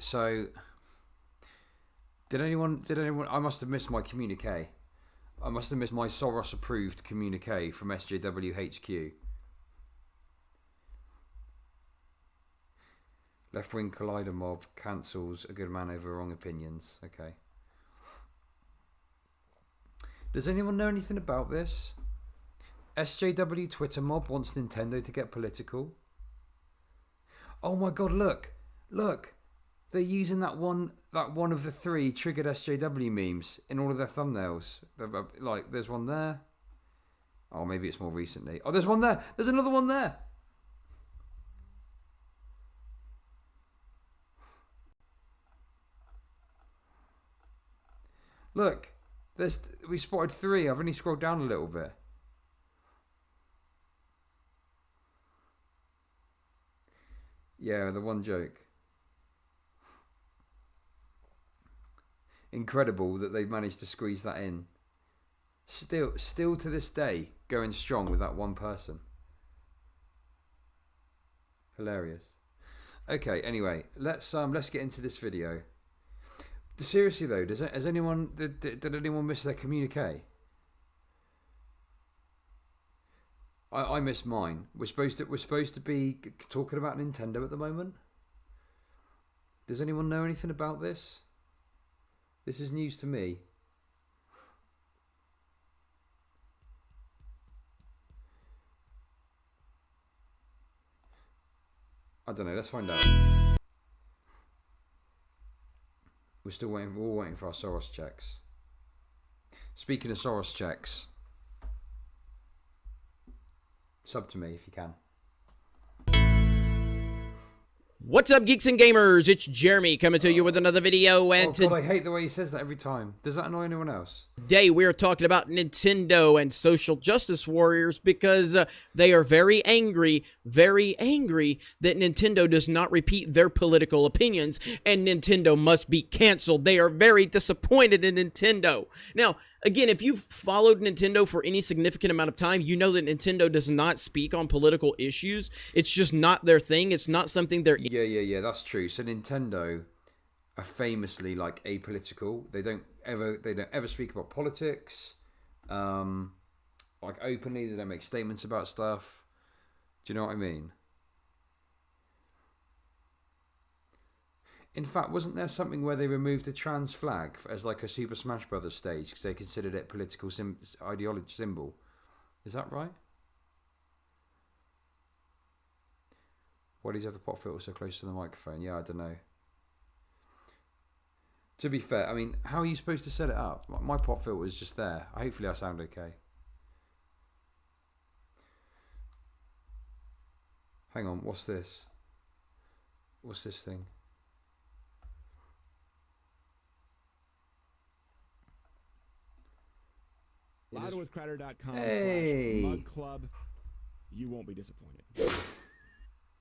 so did anyone? I must have missed my communique. I must have missed my Soros-approved communique from SJW HQ. Left-wing collider mob cancels a good man over wrong opinions. Okay. Does anyone know anything about this? SJW Twitter mob wants Nintendo to get political. Oh my god, look. They're using that one of the 3 triggered SJW memes in all of their thumbnails. Like, there's one there. Oh, maybe it's more recently. Oh, there's one there. There's another one there. Look, we spotted 3. I've only scrolled down a little bit. Yeah, the one joke. Incredible that they've managed to squeeze that in. Still to this day, going strong with that one person. Hilarious. Okay, anyway, let's get into this video. Seriously though, has anyone did anyone miss their communique? I missed mine. We're supposed to be talking about Nintendo at the moment. Does anyone know anything about this? This is news to me. I don't know. Let's find out. We're still waiting. We're all waiting for our Soros checks. Speaking of Soros checks, sub to me if you can. What's up, geeks and gamers? It's Jeremy coming to you with another video, and God, I hate the way he says that every time. Does that annoy anyone else? Today we are talking about Nintendo and social justice warriors because they are very angry that Nintendo does not repeat their political opinions, and Nintendo must be canceled. They are very disappointed in Nintendo. Now, again, if you've followed Nintendo for any significant amount of time, you know that Nintendo does not speak on political issues. It's just not their thing. It's not something they're... Yeah, that's true. So Nintendo are famously like apolitical. They don't ever speak about politics. Like openly, they don't make statements about stuff. Do you know what I mean? In fact, wasn't there something where they removed a trans flag as like a Super Smash Brothers stage because they considered it political ideology symbol? Is that right? Why does he have the pop filter so close to the microphone? Yeah, I don't know. To be fair, I mean, how are you supposed to set it up? My pop filter is just there. Hopefully I sound okay. Hang on, what's this? What's this thing? Loudwithcrowder.com/mugclub. You won't be disappointed.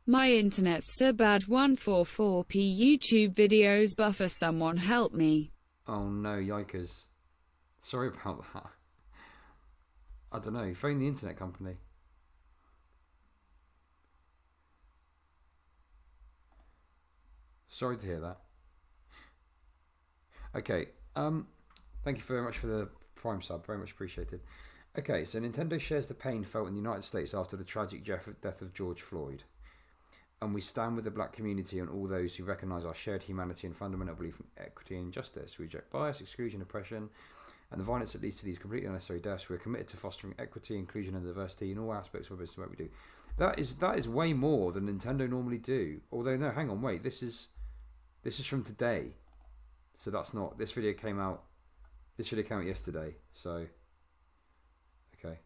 My internet's so bad 144p YouTube videos buffer, someone help me. Oh no, yikers. Sorry about that. I don't know, phone the internet company. Sorry to hear that. Okay, thank you very much for the Prime sub, very much appreciated. Okay, so Nintendo shares the pain felt in the United States after the tragic death of George Floyd. And we stand with the black community and all those who recognise our shared humanity and fundamental belief in equity and justice. We reject bias, exclusion, oppression, and the violence that leads to these completely unnecessary deaths. We're committed to fostering equity, inclusion, and diversity in all aspects of our business and what we do. That is way more than Nintendo normally do. Although, no, hang on, wait, this is from today. So that's not, this video came out yesterday, so, okay.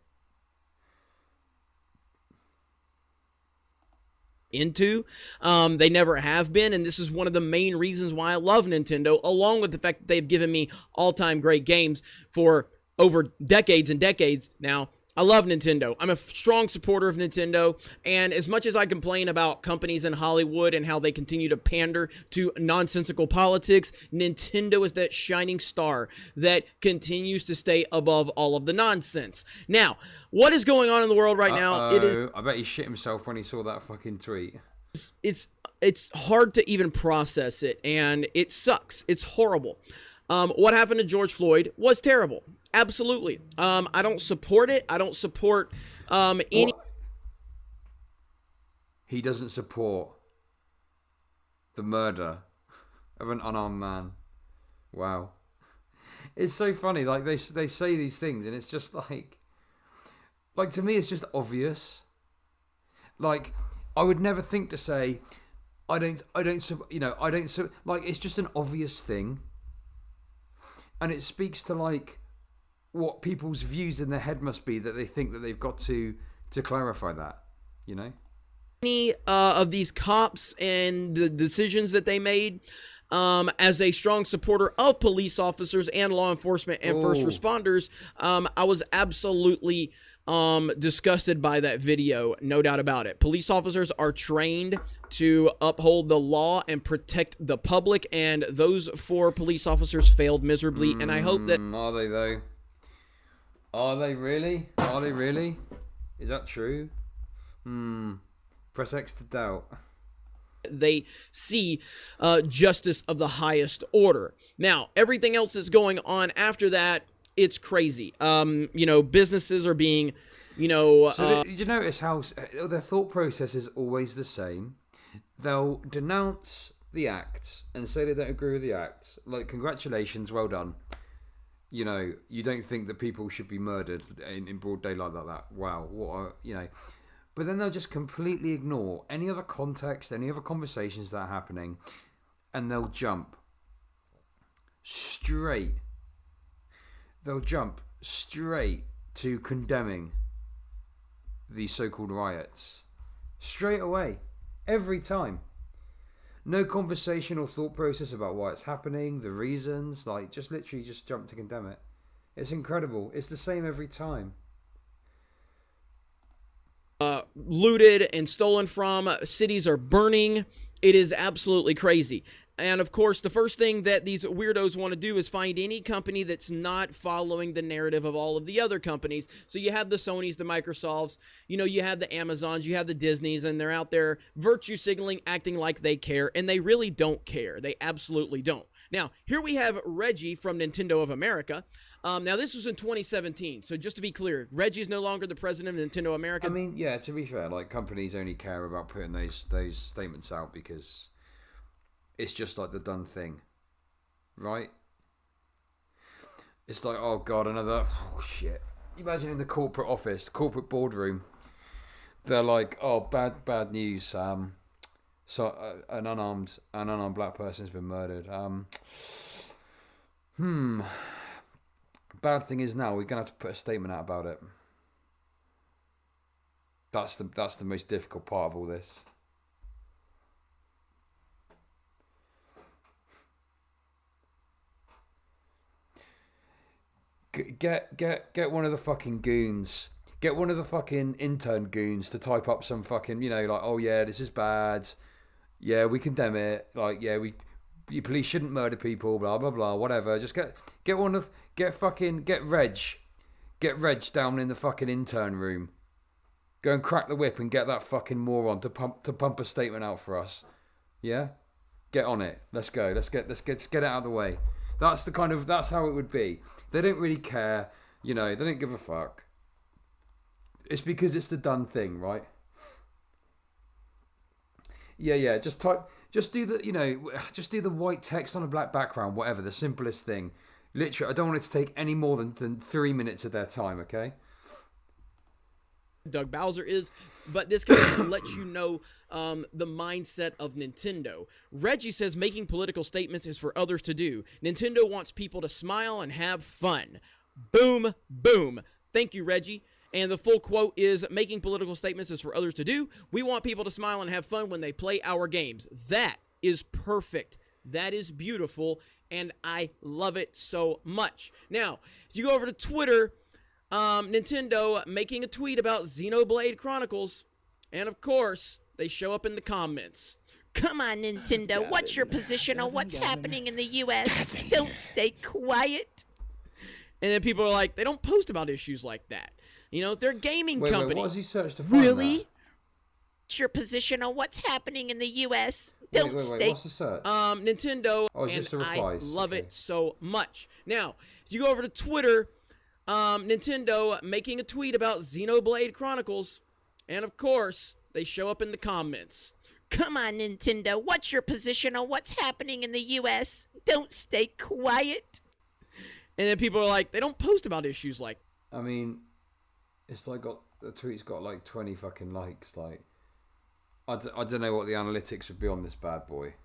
Into. They never have been, and this is one of the main reasons why I love Nintendo, along with the fact that they've given me all-time great games for over decades and decades now. I love Nintendo. I'm a strong supporter of Nintendo, and as much as I complain about companies in Hollywood and how they continue to pander to nonsensical politics, Nintendo is that shining star that continues to stay above all of the nonsense. Now, what is going on in the world right now? It is. I bet he shit himself when he saw that fucking tweet. It's it's hard to even process it, and it sucks. It's horrible. What happened to George Floyd was terrible. Absolutely. I don't support it. I don't support any. What? He doesn't support the murder of an unarmed man. Wow. It's so funny. Like they say these things, and it's just like to me, it's just obvious. Like I would never think to say, I don't. Like it's just an obvious thing, and it speaks to like what people's views in their head must be that they think that they've got to clarify that. You know. Any of these cops and the decisions that they made. As a strong supporter of police officers and law enforcement and first responders, I was absolutely disgusted by that video, no doubt about it. Police officers are trained to uphold the law and protect the public, and those 4 police officers failed miserably, and I hope that... Are they, though? Are they really? Are they really? Is that true? Press X to doubt. They see justice of the highest order. Now, everything else that's going on after that, it's crazy. Businesses are being, So did you notice how their thought process is always the same? They'll denounce the act and say they don't agree with the act. Like, congratulations, well done. You don't think that people should be murdered in broad daylight like that. Wow, what But then they'll just completely ignore any other context, any other conversations that are happening, and they'll jump straight. They'll jump straight to condemning these so-called riots. Straight away. Every time. No conversation or thought process about why it's happening, the reasons, just literally just jump to condemn it. It's incredible. It's the same every time. Looted and stolen from, cities are burning. It is absolutely crazy. And of course, the first thing that these weirdos want to do is find any company that's not following the narrative of all of the other companies. So you have the Sonys, the Microsofts, you have the Amazons, you have the Disneys, and they're out there virtue signaling, acting like they care, and they really don't care. They absolutely don't. Now, here we have Reggie from Nintendo of America. Now, this was in 2017, so just to be clear, Reggie's no longer the president of Nintendo America. I mean, yeah, to be fair, companies only care about putting those statements out because it's just like the done thing, right? It's like, oh God, another, shit. Imagine in the corporate office, corporate boardroom, they're like, oh, bad news. So an unarmed black person's been murdered. Bad thing is now we're gonna have to put a statement out about it. That's the most difficult part of all this. Get one of the fucking goons. Get one of the fucking intern goons to type up some fucking, oh yeah, this is bad. Yeah, we condemn it. You police shouldn't murder people, blah blah blah, whatever. Just get Reg down in the fucking intern room. Go and crack the whip and get that fucking moron to pump a statement out for us. Yeah? Get on it. Let's go. Let's get it out of the way. That's how it would be. They don't really care, they don't give a fuck. It's because it's the done thing, right? Yeah, just do the white text on a black background, whatever, the simplest thing. Literally, I don't want it to take any more than 3 minutes of their time, okay? Doug Bowser is, but this kind of lets you know the mindset of Nintendo. Reggie says making political statements is for others to do. Nintendo wants people to smile and have fun. Boom, boom. Thank you, Reggie. And the full quote is, making political statements is for others to do. We want people to smile and have fun when they play our games. That is perfect. That is beautiful, and I love it so much. Now, if you go over to Twitter, Nintendo making a tweet about Xenoblade Chronicles, and of course, they show up in the comments. Come on, Nintendo, what's your position on what's happening in the U.S.? Don't stay quiet. And then people are like, they don't post about issues like that. They're a gaming company. Wait, what has he searched to find Really? that? What's your position on what's happening in the U.S.? Wait, Don't wait, stay. what's the search? Nintendo, Oh, it's and just the I replies. love Okay. it so much. Now, if you go over to Twitter, Nintendo making a tweet about Xenoblade Chronicles, and of course, they show up in the comments. Come on, Nintendo. What's your position on what's happening in the U.S.? Don't stay quiet. And then people are like, they don't post about issues like. I mean, it's like the tweet's got like 20 fucking likes. Like, I don't know what the analytics would be on this bad boy,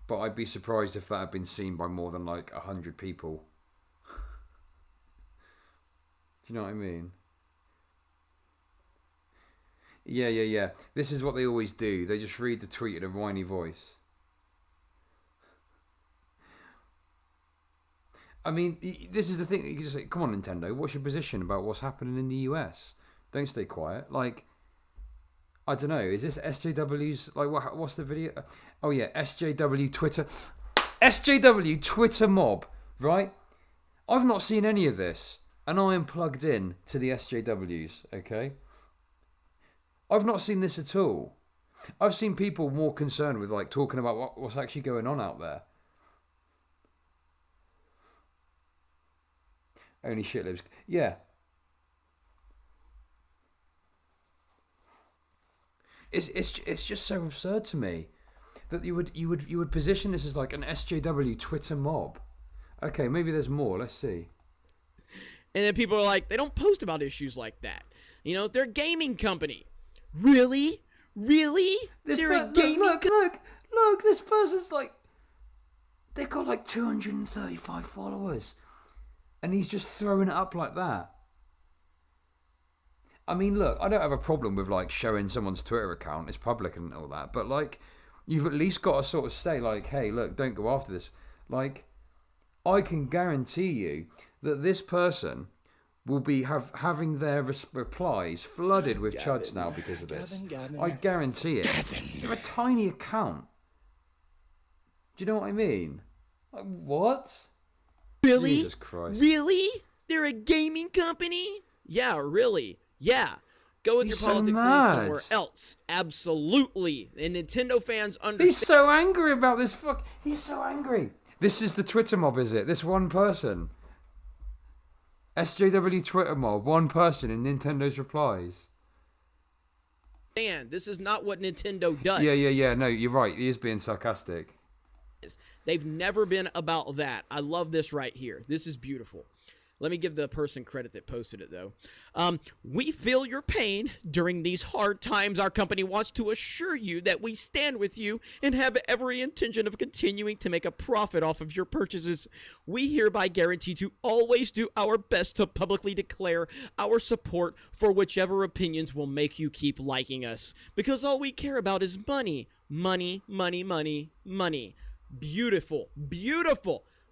but I'd be surprised if that had been seen by more than like 100 people. Do you know what I mean? Yeah. This is what they always do. They just read the tweet in a whiny voice. I mean, this is the thing. You can just say, come on, Nintendo, what's your position about what's happening in the US? Don't stay quiet. Like, I don't know. Is this SJW's, like, what's the video? Oh, yeah, SJW Twitter. SJW Twitter mob, right? I've not seen any of this, and I am plugged in to the SJWs, okay? I've not seen this at all. I've seen people more concerned with, like, talking about what's actually going on out there. Only shit lives. Yeah. It's just so absurd to me that you would position this as like an SJW Twitter mob. Okay, maybe there's more. Let's see. And then people are like, they don't post about issues like that. You know, they're a gaming company. Really? They're a gaming Look, this person's like, they've got like 235 followers. And he's just throwing it up like that. I mean, look, I don't have a problem with like showing someone's Twitter account. It's public and all that. But like, you've at least got to sort of say like, hey, look, don't go after this. Like, I can guarantee you that this person will be having their replies flooded with chuds now because of this. I guarantee it. They're a tiny account. Do you know what I mean? Like, what? Really? Jesus Christ. Really? They're a gaming company? Yeah, really. Yeah. Go with He's your politics so thing mad. somewhere else. Absolutely. And Nintendo fans understand. He's so angry about this He's so angry. This is the Twitter mob, is it? This one person. SJW Twitter mob, one person in Nintendo's replies. This is not what Nintendo does. Yeah. No, you're right. He is being sarcastic. They've never been about that. I love this right here. This is beautiful. Let me give the person credit that posted it, though. We feel your pain during these hard times. Our company wants to assure you that we stand with you and have every intention of continuing to make a profit off of your purchases. We hereby guarantee to always do our best to publicly declare our support for whichever opinions will make you keep liking us. Because all we care about is money. Money. Beautiful.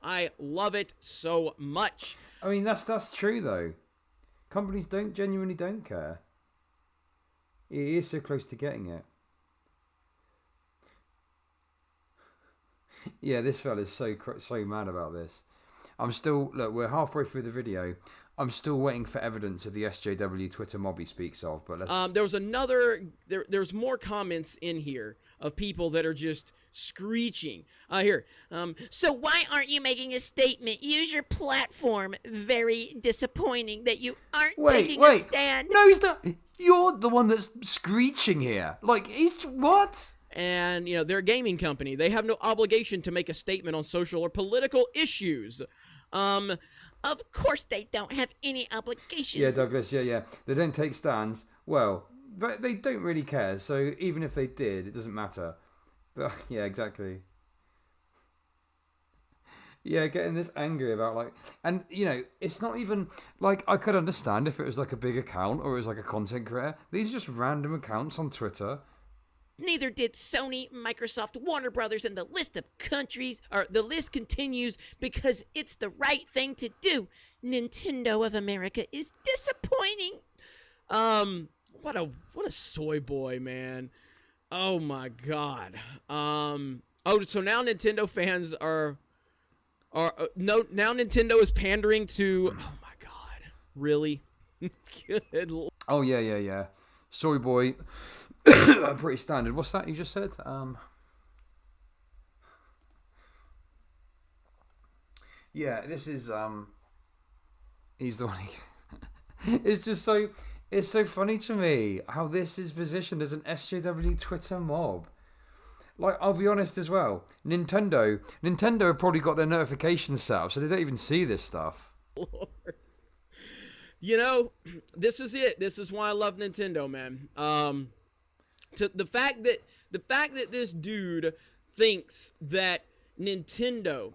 I love it so much. I mean, that's true though. Companies genuinely don't care. He is so close to getting it. Yeah, this fella's so mad about this. We're halfway through the video. I'm still waiting for evidence of the SJW Twitter mob he speaks of, but let's... There's more comments in here of people that are just screeching. So why aren't you making a statement? Use your platform. Very disappointing that you aren't taking a stand. No, he's not. You're the one that's screeching here. Like, he's... What? And, you know, they're a gaming company. They have no obligation to make a statement on social or political issues. Of course they don't have any obligations. Yeah, Douglas, yeah. They don't take stands. Well, but they don't really care, so even if they did, it doesn't matter. But, yeah, exactly. Yeah, getting this angry about, like... And, you know, it's not even... Like, I could understand if it was, like, a big account or it was, like, a content creator. These are just random accounts on Twitter. Neither did Sony, Microsoft, Warner Brothers, and the list continues because it's the right thing to do. Nintendo of America is disappointing. What a soy boy, man. Oh my god. So now Nintendo fans are now Nintendo is pandering to, oh my god. Really? Good. Oh yeah. Soy boy. pretty standard. What's that you just said? Yeah, this is he's the one. It's just so it's so funny to me how this is positioned as an SJW Twitter mob. Like, I'll be honest as well. Nintendo have probably got their notifications set up, so they don't even see this stuff. Lord. You know, this is it. This is why I love Nintendo, man. To the fact that this dude thinks that Nintendo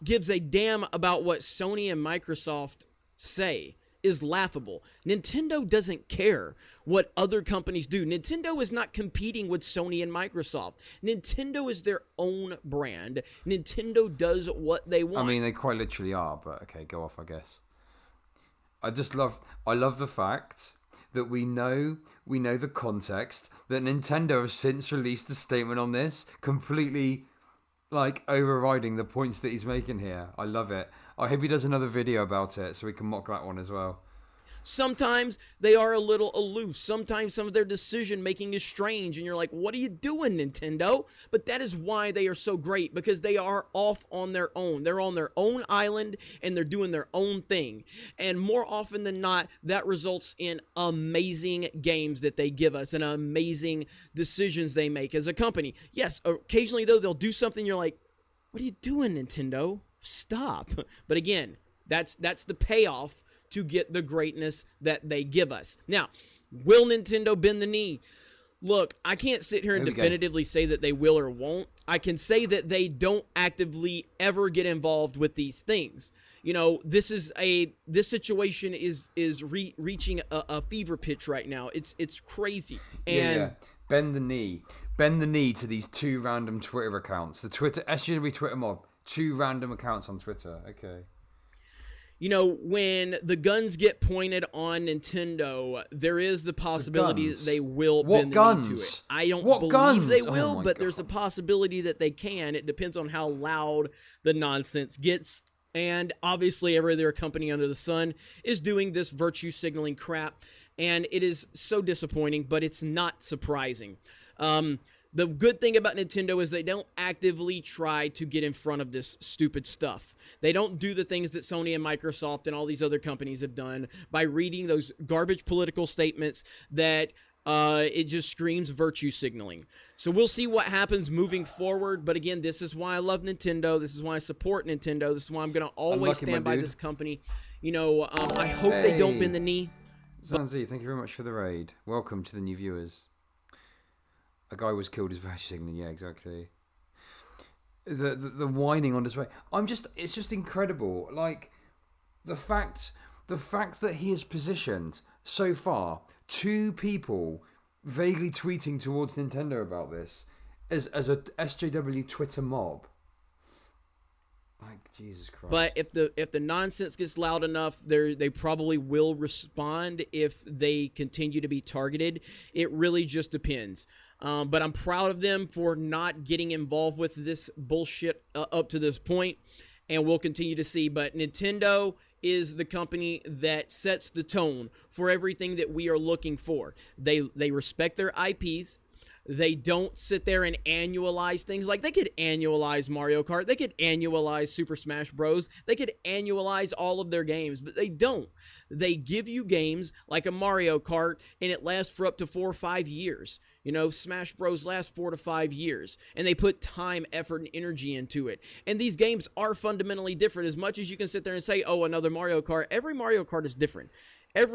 gives a damn about what Sony and Microsoft say is laughable. Nintendo doesn't care what other companies do. Nintendo is not competing with Sony and Microsoft. Nintendo is their own brand. Nintendo does what they want. I mean, they quite literally are, but okay, go off, I guess. I love the fact that we know the context, that Nintendo has since released a statement on this, completely like overriding the points that he's making here. I love it. I hope he does another video about it so we can mock that one as well. Sometimes they are a little aloof. Sometimes some of their decision making is strange and you're like, what are you doing, Nintendo? But that is why they are so great, because they are off on their own. They're on their own island and they're doing their own thing. And more often than not, that results in amazing games that they give us and amazing decisions they make as a company. Yes, occasionally though, they'll do something you're like, what are you doing, Nintendo? Stop. But again, that's the payoff to get the greatness that they give us. Now, will Nintendo bend the knee? Look, I can't sit here and definitively say that they will or won't. I can say that they don't actively ever get involved with these things. You know, this situation is reaching a fever pitch right now. It's crazy. And yeah. Bend the knee to these two random Twitter accounts. The SJW Twitter mob, two random accounts on Twitter. Okay. You know, when the guns get pointed on Nintendo, there is the possibility that they will bend the knee to it. I don't believe they will, but there's the possibility that they can. It depends on how loud the nonsense gets. And obviously, every other company under the sun is doing this virtue signaling crap. And it is so disappointing, but it's not surprising. The good thing about Nintendo is they don't actively try to get in front of this stupid stuff. They don't do the things that Sony and Microsoft and all these other companies have done by reading those garbage political statements that it just screams virtue signaling. So we'll see what happens moving forward. But again, this is why I love Nintendo. This is why I support Nintendo. This is why I'm going to always stand by this company. You know, I hope they don't bend the knee. Zanzi, thank you very much for the raid. Welcome to the new viewers. A guy was killed as virtue signaling. Yeah, exactly. The whining on display. It's just incredible. Like the fact that he has positioned so far two people vaguely tweeting towards Nintendo about this as a SJW Twitter mob. Like, Jesus Christ. But if the nonsense gets loud enough, they probably will respond if they continue to be targeted. It really just depends. But I'm proud of them for not getting involved with this bullshit up to this point, and we'll continue to see. But Nintendo is the company that sets the tone for everything that we are looking for. They respect their IPs. They don't sit there and annualize things. Like, they could annualize Mario Kart. They could annualize Super Smash Bros. They could annualize all of their games, but they don't. They give you games like a Mario Kart, and it lasts for up to 4 or 5 years. You know, Smash Bros. Lasts 4 to 5 years, and they put time, effort, and energy into it. And these games are fundamentally different. As much as you can sit there and say, oh, another Mario Kart, every Mario Kart is different.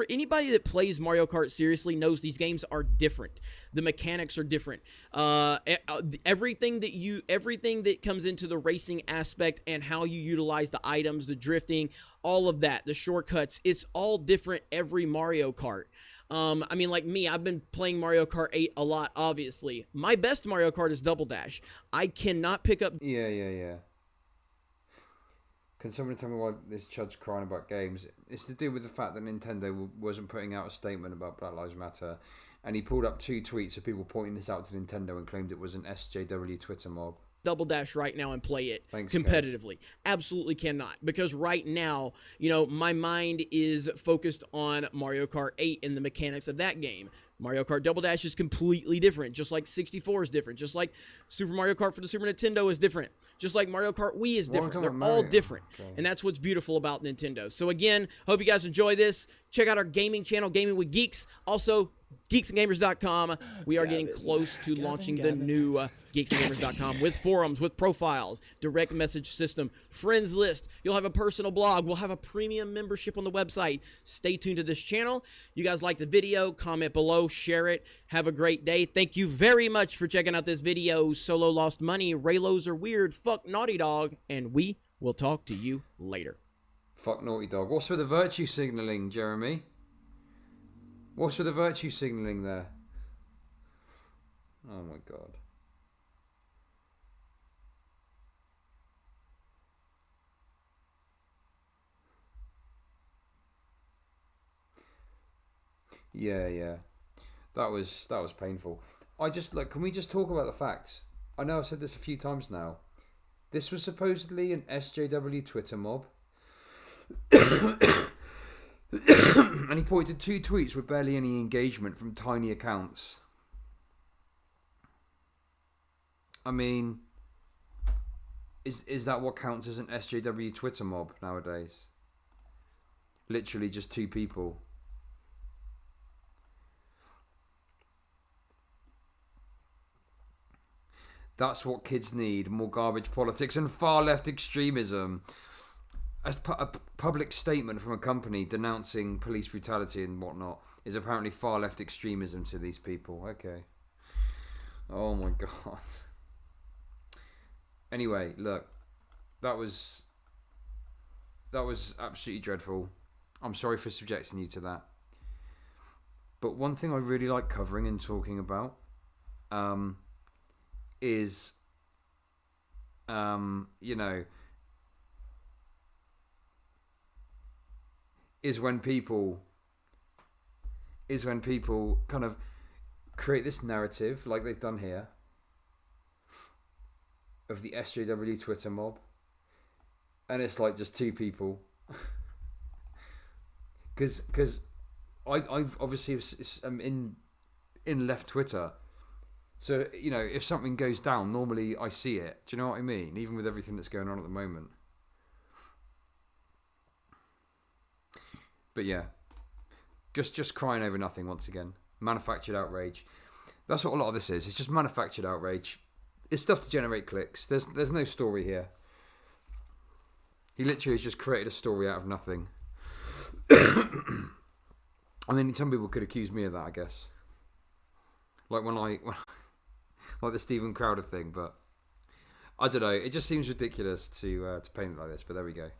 Anybody that plays Mario Kart seriously knows these games are different. The mechanics are different. Everything that comes into the racing aspect and how you utilize the items, the drifting, all of that, the shortcuts, it's all different every Mario Kart. I mean, like me, I've been playing Mario Kart 8 a lot, obviously. My best Mario Kart is Double Dash. I cannot pick up... Yeah. Can someone tell me why this chud's crying about games? It's to do with the fact that Nintendo wasn't putting out a statement about Black Lives Matter, and he pulled up 2 tweets of people pointing this out to Nintendo and claimed it was an SJW Twitter mob. Double Dash right now and play it Thanks, competitively. Guys. Absolutely cannot, because right now, you know, my mind is focused on Mario Kart 8 and the mechanics of that game. Mario Kart Double Dash is completely different, just like 64 is different, just like Super Mario Kart for the Super Nintendo is different, just like Mario Kart Wii is different. They're all different, and that's what's beautiful about Nintendo. So again, hope you guys enjoy this. Check out our gaming channel, Gaming with Geeks. Also, geeksandgamers.com. We are getting close to launching the new geeksandgamers.com with forums, with profiles, direct message system, friends list. You'll have a personal blog. We'll have a premium membership on the website. Stay tuned to this channel. You guys like the video, comment below, share it. Have a great day. Thank you very much for checking out this video. Solo lost money. Raylos are weird. Fuck Naughty Dog. And we will talk to you later. Fuck Naughty Dog. What's with the virtue signaling, Jeremy? What's with the virtue signaling there? Oh my god. Yeah. That was painful. Can we just talk about the facts? I know I've said this a few times now. This was supposedly an SJW Twitter mob. And he pointed to 2 tweets with barely any engagement from tiny accounts. I mean, is that what counts as an SJW Twitter mob nowadays? Literally just 2 people. That's what kids need. More garbage politics and far left extremism. A public statement from a company denouncing police brutality and whatnot is apparently far left extremism to these people. Okay. Oh my god. Anyway, look. That was absolutely dreadful. I'm sorry for subjecting you to that. But one thing I really like covering and talking about is is when people kind of create this narrative like they've done here of the SJW Twitter mob, and it's like just 2 people. Because I've obviously am in left Twitter, so if something goes down, normally I see it. Do you know what I mean? Even with everything that's going on at the moment. But yeah, just crying over nothing once again. Manufactured outrage. That's what a lot of this is. It's just manufactured outrage. It's stuff to generate clicks. There's no story here. He literally has just created a story out of nothing. I mean, some people could accuse me of that, I guess. Like like the Stephen Crowder thing, but I don't know. It just seems ridiculous to paint it like this. But there we go.